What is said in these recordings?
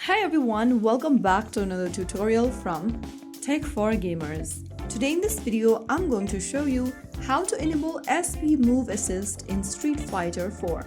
Hi everyone, welcome back to another tutorial from Tech for Gamers. Today in this video, I'm going to show you how to enable SP Move Assist in Street Fighter 4.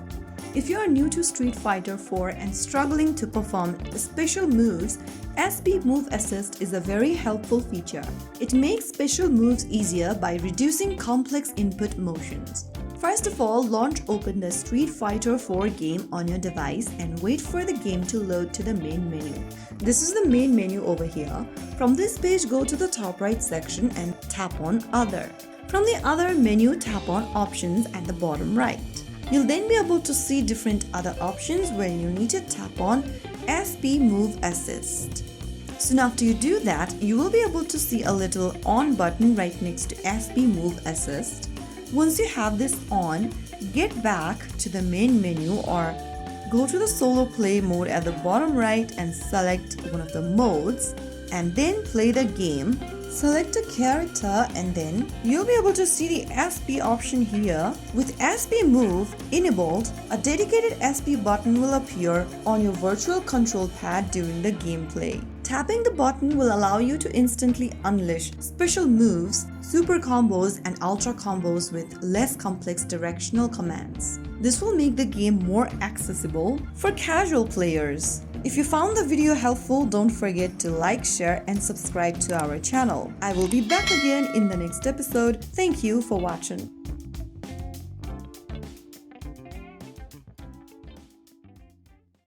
If you are new to Street Fighter 4 and struggling to perform special moves, SP Move Assist is a very helpful feature. It makes special moves easier by reducing complex input motions. First of all, launch open the Street Fighter 4 game on your device and wait for the game to load to the main menu. This is the main menu over here. From this page, go to the top right section and tap on Other. From the Other menu, tap on Options at the bottom right. You'll then be able to see different other options where you need to tap on SP Move Assist. Soon after you do that, you will be able to see a little on button right next to SP Move Assist. Once you have this on, get back to the main menu or go to the solo play mode at the bottom right and select one of the modes and then play the game. Select a character and then you'll be able to see the SP option here. With SP Move enabled, a dedicated SP button will appear on your virtual control pad during the gameplay. Tapping the button will allow you to instantly unleash special moves, super combos and ultra combos with less complex directional commands. This will make the game more accessible for casual players. If you found the video helpful, don't forget to like, share and subscribe to our channel. I will be back again in the next episode. Thank you for watching.